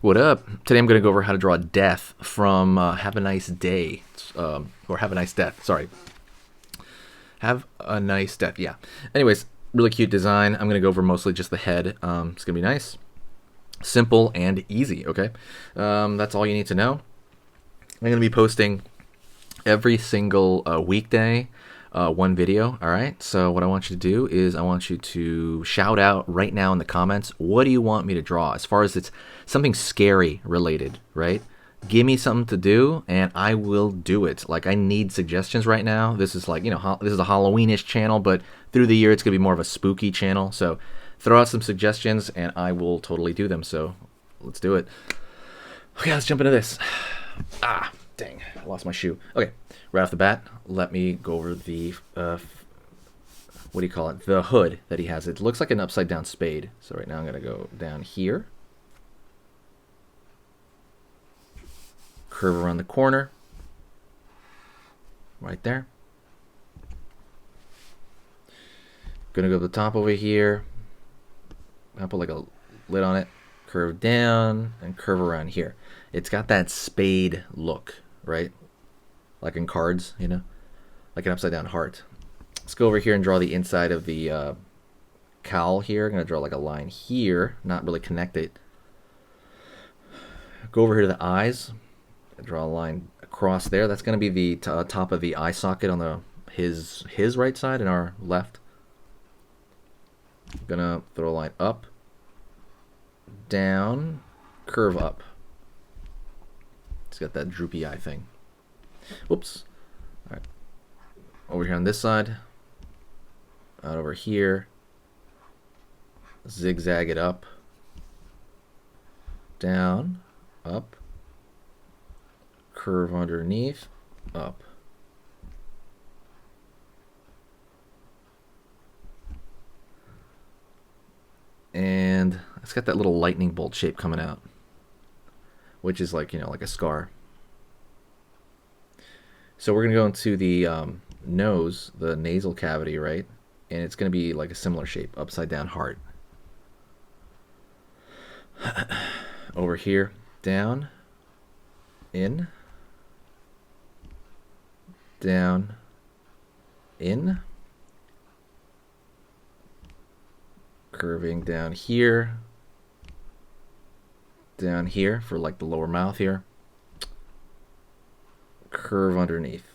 What up? Today I'm going to go over how to draw death from Have a Nice Day, or Have a Nice Death, sorry. Have a Nice Death, yeah. Anyways, really cute design. I'm going to go over mostly just the head. It's going to be nice, simple, and easy, okay? That's all you need to know. I'm going to be posting every single weekday, one video, all right? So what I want you to do is I want you to shout out right now in the comments, what do you want me to draw? As far as it's something scary related, right? Give me something to do and I will do it. Like, I need suggestions right now. This is like, you know, this is a Halloweenish channel, but through the year it's going to be more of a spooky channel. So throw out some suggestions and I will totally do them. So let's do it. Okay, let's jump into this. Ah, dang, I lost my shoe. Okay, right off the bat, let me go over the, what do you call it? The hood that he has. It looks like an upside down spade. So right now I'm going to go down here. Curve around the corner. Right there. Going to go to the top over here. I'll put like a lid on it. Curve down and curve around here. It's got that spade look, right? Like in cards, you know? Like an upside down heart. Let's go over here and draw the inside of the cowl here. I'm going to draw like a line here, not really connect it. Go over here to the eyes. Draw a line across there. That's going to be the top of the eye socket on his right side and our left. I'm going to throw a line up, down, curve up. It's got that droopy eye thing. Whoops. All right. Over here on this side. Out over here. Zigzag it up. Down. Up. Curve underneath. Up. And it's got that little lightning bolt shape coming out, which is like, you know, like a scar. So we're going to go into the nose, the nasal cavity, right? And it's going to be like a similar shape, upside down heart. Over here, down, in, down, in, curving down here for like the lower mouth here. Curve underneath.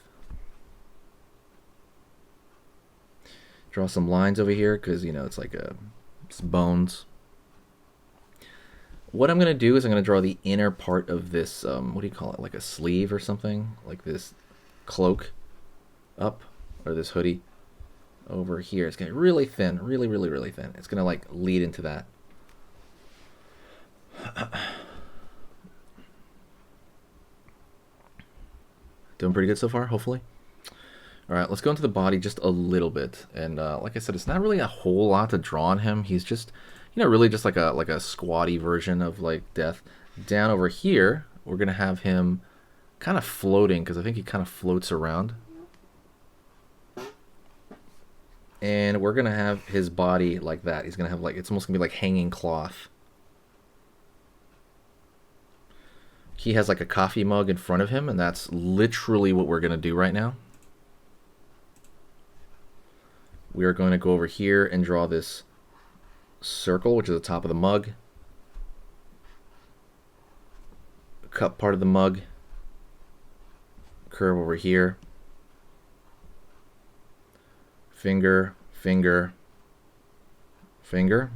Draw some lines over here because, you know, it's like it's bones. What I'm going to do is I'm going to draw the inner part of this, what do you call it, like a sleeve or something? Like this cloak up, or this hoodie over here. It's going to be really thin, really, really, really thin. It's going to like lead into that. Doing pretty good so far, hopefully. All right, let's go into the body just a little bit. And like I said, it's not really a whole lot to draw on him. He's just, you know, really just like a squatty version of like Death. Down over here, we're gonna have him kind of floating because I think he kind of floats around. And we're gonna have his body like that. He's gonna have like, it's almost gonna be like hanging cloth. He has like a coffee mug in front of him, and that's literally what we're gonna do right now. We are going to go over here and draw this circle, which is the top of the mug. Cup part of the mug. Curve over here. Finger, finger, finger.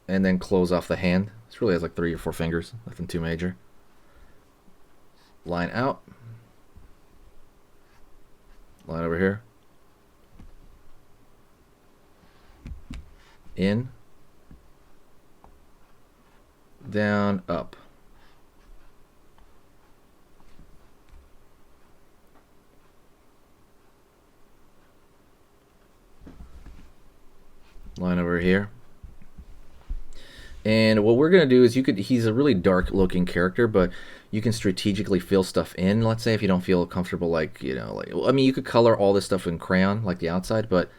And then close off the hand. This really has like 3 or 4 fingers, nothing too major. Line out. Line over here. In. Down, up. Line over here. And what we're going to do is he's a really dark looking character, but you can strategically fill stuff in. Let's say if you don't feel comfortable, like, you know, like, I mean, you could color all this stuff in crayon, like the outside, but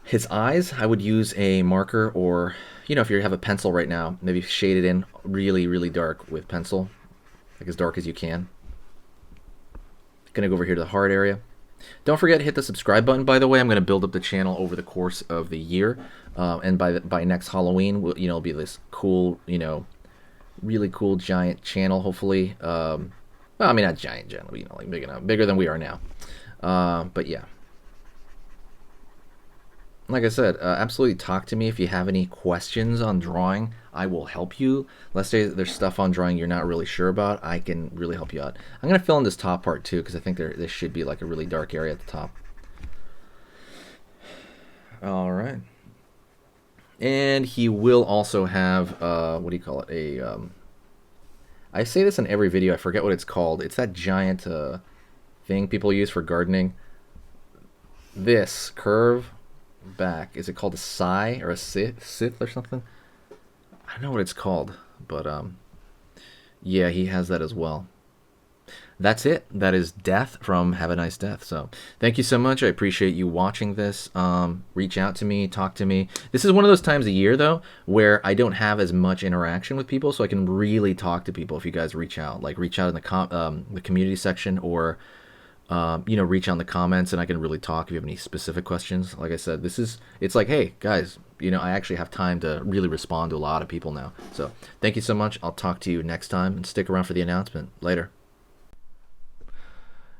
His eyes, I would use a marker, or if you have a pencil right now, maybe shade it in really, really dark with pencil, like as dark as you can. Gonna go over here to the heart area. Don't forget to hit the subscribe button, by the way. I'm going to build up the channel over the course of the year. And by next Halloween, it'll be this cool, really cool giant channel, hopefully. Well, I mean, not giant channel, like big enough, bigger than we are now. But yeah. Like I said, absolutely talk to me if you have any questions on drawing. I will help you. Let's say there's stuff on drawing you're not really sure about. I can really help you out. I'm going to fill in this top part too, because I think this should be like a really dark area at the top. All right. And he will also have, what do you call it? I say this in every video. I forget what it's called. It's that giant thing people use for gardening. This curve back, is it called a sigh or a scythe or something? I don't know what it's called, but yeah, he has that as well. That's it. That is Death from Have a Nice Death. So thank you so much. I appreciate you watching this. Reach out to me, talk to me. This is one of those times a year though where I don't have as much interaction with people, so I can really talk to people if you guys reach out. Like reach out in the community section, or reach out in the comments, and I can really talk if you have any specific questions. Like I said, it's like, hey guys, I actually have time to really respond to a lot of people now. So thank you so much. I'll talk to you next time, and stick around for the announcement. Later.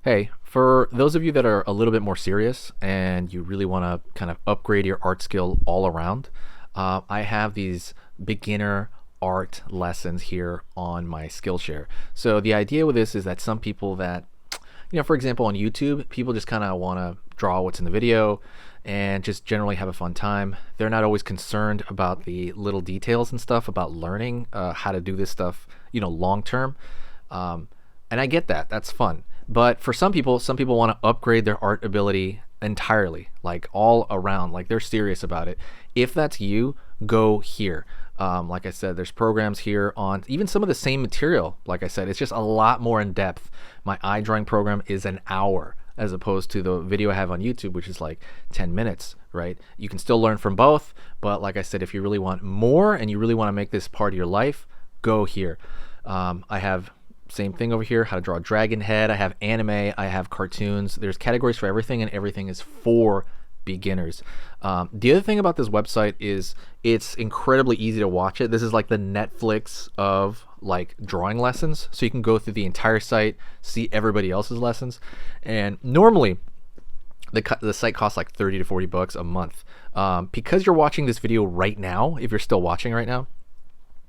Hey, for those of you that are a little bit more serious and you really want to kind of upgrade your art skill all around, I have these beginner art lessons here on my Skillshare. So the idea with this is that some people that, for example, on YouTube, people just kind of want to draw what's in the video and just generally have a fun time. They're not always concerned about the little details and stuff, about learning how to do this stuff, long term. And I get that. That's fun. But for some people want to upgrade their art ability entirely, like all around, like they're serious about it. If that's you, go here. Like I said, there's programs here on even some of the same material. Like I said, it's just a lot more in depth. My eye drawing program is an hour, as opposed to the video I have on YouTube, which is like 10 minutes, right? You can still learn from both, but like I said, if you really want more and you really want to make this part of your life, go here. I have same thing over here, how to draw a dragon head. I have anime, I have cartoons. There's categories for everything, and everything is for beginners. The other thing about this website is it's incredibly easy to watch it. This is like the Netflix of like drawing lessons. So you can go through the entire site, see everybody else's lessons. And normally the site costs like 30 to 40 bucks a month. Because you're watching this video right now, if you're still watching right now,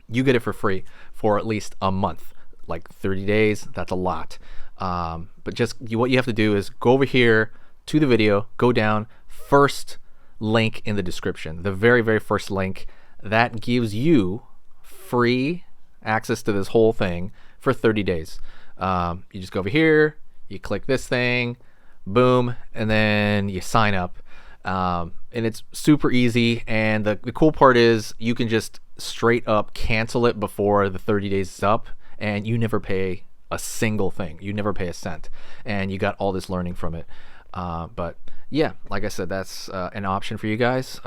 you get it for free for at least a month. Like 30 days, that's a lot. But just what you have to do is go over here to the video, go down, first link in the description, the very, very first link. That gives you free access to this whole thing for 30 days. You just go over here, you click this thing, boom, and then you sign up. And it's super easy. And the cool part is you can just straight up cancel it before the 30 days is up, and you never pay a single thing. You never pay a cent, and you got all this learning from it. But yeah, like I said, that's an option for you guys.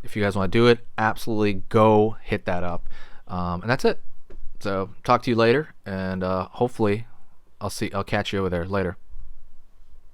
If you guys want to do it, absolutely go hit that up. And that's it. So talk to you later, and hopefully I'll catch you over there later.